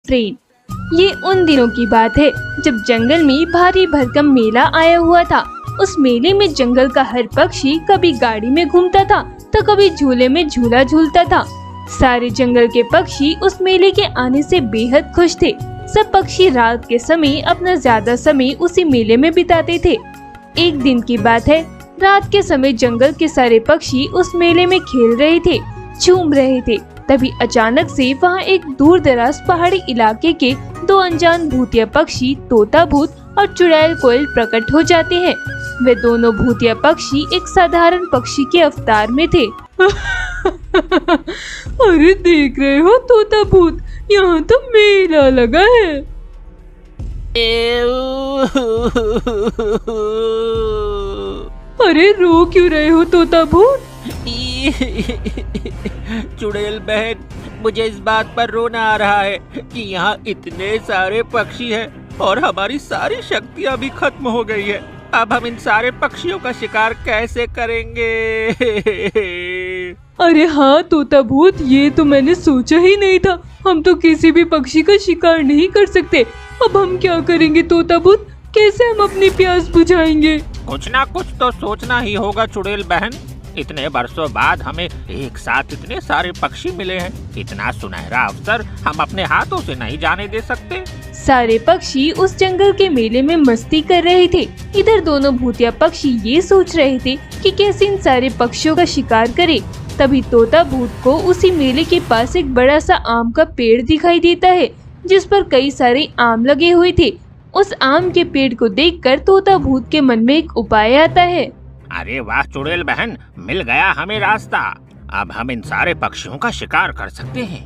Train. ये उन दिनों की बात है जब जंगल में भारी भरकम मेला आया हुआ था। उस मेले में जंगल का हर पक्षी कभी गाड़ी में घूमता था तो कभी झूले में झूला झूलता था। सारे जंगल के पक्षी उस मेले के आने से बेहद खुश थे। सब पक्षी रात के समय अपना ज्यादा समय उसी मेले में बिताते थे। एक दिन की बात है, रात के समय जंगल के सारे पक्षी उस मेले में खेल रहे थे, झूम रहे थे। तभी अचानक से वहाँ एक दूर दराज पहाड़ी इलाके के दो अनजान भूतिया पक्षी तोता भूत और चुड़ैल कोयल प्रकट हो जाते हैं। वे दोनों भूतिया पक्षी एक साधारण पक्षी के अवतार में थे। अरे देख रहे हो तोता भूत, यहाँ तो मेला लगा है। अरे रो क्यों रहे हो तोता भूत? चुड़ैल बहन, मुझे इस बात पर रोना आ रहा है कि यहाँ इतने सारे पक्षी हैं और हमारी सारी शक्तियाँ भी खत्म हो गई है। अब हम इन सारे पक्षियों का शिकार कैसे करेंगे? अरे हाँ तोता भूत, ये तो मैंने सोचा ही नहीं था। हम तो किसी भी पक्षी का शिकार नहीं कर सकते। अब हम क्या करेंगे तोता भूत? कैसे हम अपनी प्यास बुझाएंगे? कुछ ना कुछ तो सोचना ही होगा चुड़ैल बहन। इतने बरसों बाद हमें एक साथ इतने सारे पक्षी मिले हैं। इतना सुनहरा अवसर हम अपने हाथों से नहीं जाने दे सकते। सारे पक्षी उस जंगल के मेले में मस्ती कर रहे थे। इधर दोनों भूतिया पक्षी ये सोच रहे थे कि कैसे इन सारे पक्षियों का शिकार करें। तभी तोता भूत को उसी मेले के पास एक बड़ा सा आम का पेड़ दिखाई देता है, जिस पर कई सारे आम लगे हुए थे। उस आम के पेड़ को देखकर तोता भूत के मन में एक उपाय आता है। अरे वाह चुड़ैल बहन, मिल गया हमें रास्ता। अब हम इन सारे पक्षियों का शिकार कर सकते हैं।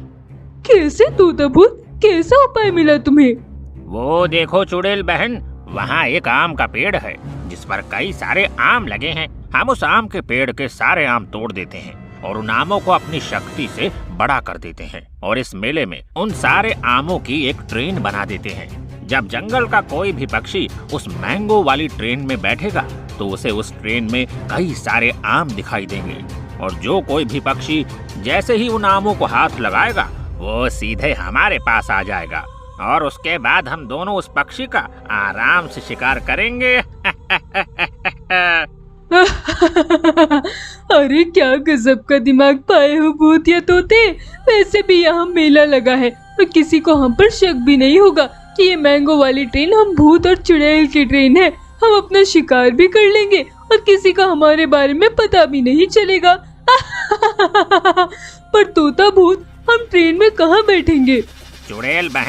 कैसे तोता भूत, कैसा उपाय मिला तुम्हें? वो देखो चुड़ैल बहन, वहाँ एक आम का पेड़ है जिस पर कई सारे आम लगे हैं। हम उस आम के पेड़ के सारे आम तोड़ देते हैं और उन आमों को अपनी शक्ति से बड़ा कर देते हैं और इस मेले में उन सारे आमों की एक ट्रेन बना देते हैं। जब जंगल का कोई भी पक्षी उस मैंगो वाली ट्रेन में बैठेगा तो उसे उस ट्रेन में कई सारे आम दिखाई देंगे और जो कोई भी पक्षी जैसे ही उन आमों को हाथ लगाएगा वो सीधे हमारे पास आ जाएगा और उसके बाद हम दोनों उस पक्षी का आराम से शिकार करेंगे। अरे क्या गजब का दिमाग पाए हो भूतिया तोते। वैसे भी यहाँ मेला लगा है और किसी को हम पर शक भी नहीं होगा कि ये मैंगो वाली ट्रेन हम भूत और चुड़ैल की ट्रेन है। हम अपना शिकार भी कर लेंगे और किसी का हमारे बारे में पता भी नहीं चलेगा। पर तोता भूत, हम ट्रेन में कहाँ बैठेंगे? चुड़ैल बहन